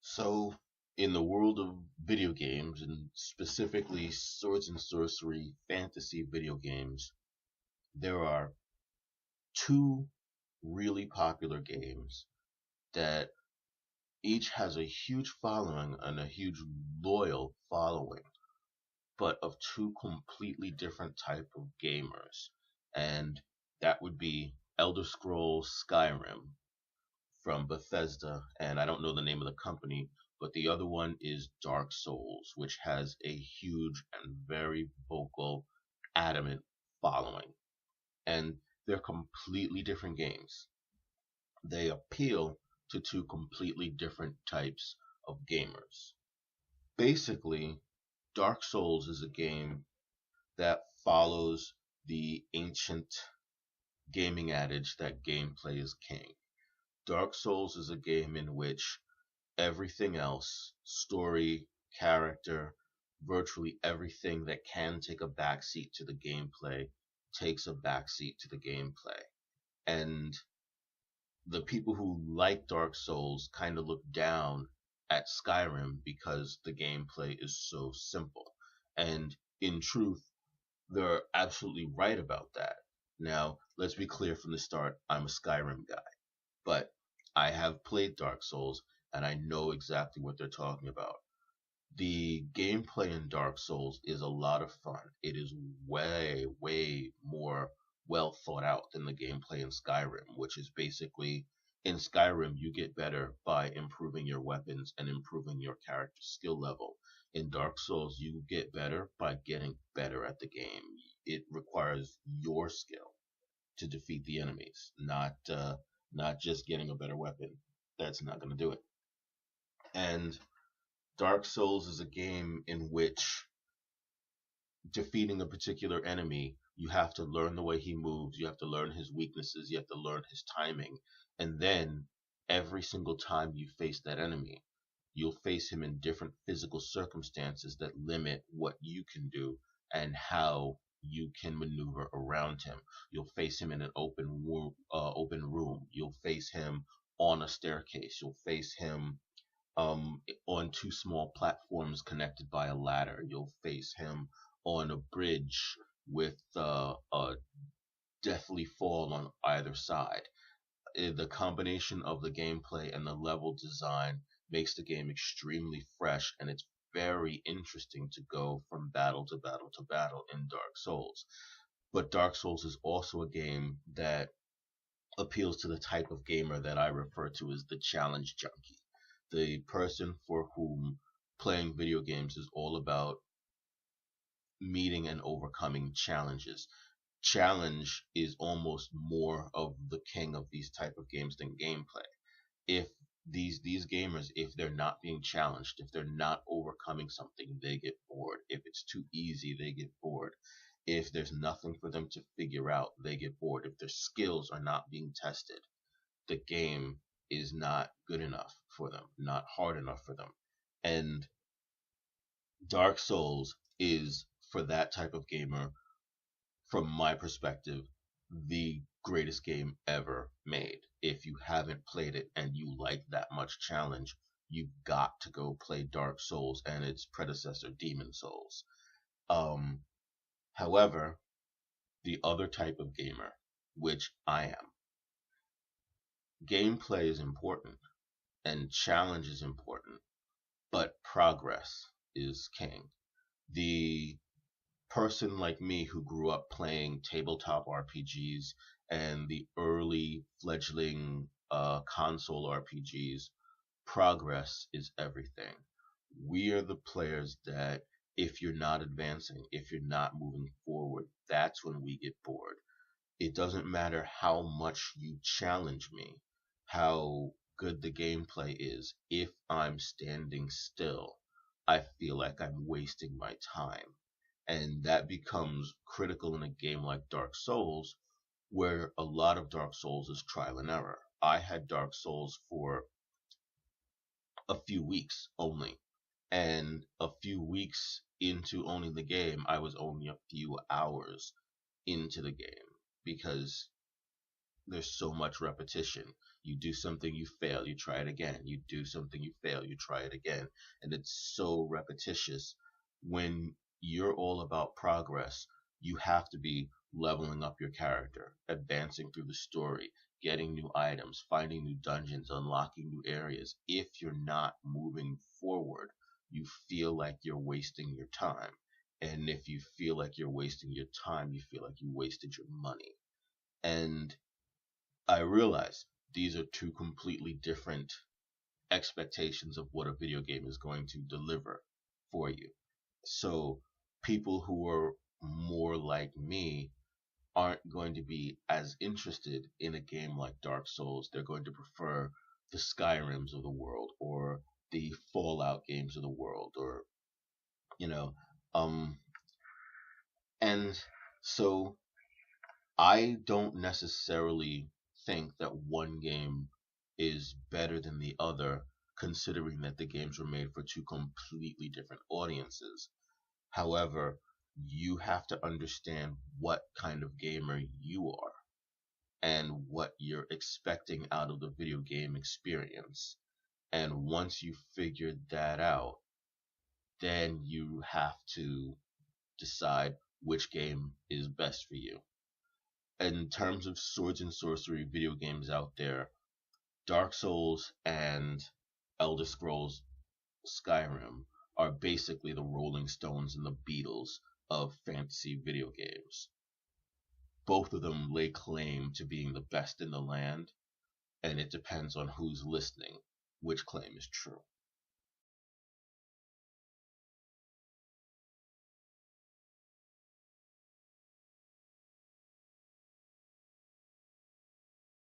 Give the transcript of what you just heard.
So, in the world of video games, and specifically swords and sorcery fantasy video games, there are two really popular games that each has a huge following and a huge loyal following, but of two completely different type of gamers. And that would be Elder Scrolls Skyrim from Bethesda, and I don't know the name of the company, but the other one is Dark Souls, which has a huge and very vocal, adamant following. And they're completely different games. They appeal to two completely different types of gamers. Basically, Dark Souls is a game that follows the ancient gaming adage that gameplay is king. Dark Souls is a game in which everything else, story, character, virtually everything that can take a backseat to the gameplay takes a backseat to the gameplay. And the people who like Dark Souls kind of look down at Skyrim because the gameplay is so simple. And in truth, they're absolutely right about that. Now, let's be clear from the start, I'm a Skyrim guy, but I have played Dark Souls and I know exactly what they're talking about. The gameplay in Dark Souls is a lot of fun. It is way, way more well thought out than the gameplay in Skyrim, which is basically in Skyrim, you get better by improving your weapons and improving your character skill level. In Dark Souls, you get better by getting better at the game. It requires your skill to defeat the enemies, not just getting a better weapon. That's not going to do it. And Dark Souls is a game in which defeating a particular enemy, you have to learn the way he moves, you have to learn his weaknesses, you have to learn his timing, and then every single time you face that enemy, you'll face him in different physical circumstances that limit what you can do and how you can maneuver around him. You'll face him in an open room. You'll face him on a staircase. You'll face him on two small platforms connected by a ladder. You'll face him on a bridge with a deathly fall on either side. The combination of the gameplay and the level design makes the game extremely fresh, and it's very interesting to go from battle to battle to battle in Dark Souls. But Dark Souls is also a game that appeals to the type of gamer that I refer to as the challenge junkie, the person for whom playing video games is all about meeting and overcoming challenges. Challenge is almost more of the king of these type of games than gameplay. If these gamers, if they're not being challenged, if they're not overcoming something, they get bored. If it's too easy, they get bored. If there's nothing for them to figure out, they get bored. If their skills are not being tested, the game is not good enough for them, not hard enough for them. And Dark Souls is, for that type of gamer, from my perspective, the greatest game ever made. If you haven't played it and you like that much challenge, you've got to go play Dark Souls and its predecessor, Demon Souls. Um, However, the other type of gamer, which I am, gameplay is important and challenge is important, but progress is king. The person like me who grew up playing tabletop RPGs and the early fledgling console RPGs, progress is everything. We are the players that, if you're not advancing, if you're not moving forward, that's when we get bored. It doesn't matter how much you challenge me, how good the gameplay is. If I'm standing still, I feel like I'm wasting my time. And that becomes critical in a game like Dark Souls, where a lot of Dark Souls is trial and error. I had Dark Souls for a few weeks only, and a few weeks into owning the game, I was only a few hours into the game because there's so much repetition. You do something, you fail, you try it again. You do something, you fail, you try it again. And it's so repetitious. When you're all about progress, you have to be leveling up your character, advancing through the story, getting new items, finding new dungeons, unlocking new areas. If you're not moving forward, you feel like you're wasting your time. And if you feel like you're wasting your time, you feel like you wasted your money. And I realize these are two completely different expectations of what a video game is going to deliver for you. So people who are more like me aren't going to be as interested in a game like Dark Souls. They're going to prefer the Skyrims of the world or the Fallout games of the world or, you know, um, and so I don't necessarily think that one game is better than the other, considering that the games were made for two completely different audiences. However, you have to understand what kind of gamer you are and what you're expecting out of the video game experience. And once you figure that out, then you have to decide which game is best for you. In terms of swords and sorcery video games out there, Dark Souls and Elder Scrolls Skyrim are basically the Rolling Stones and the Beatles of fantasy video games. Both of them lay claim to being the best in the land, and it depends on who's listening which claim is true.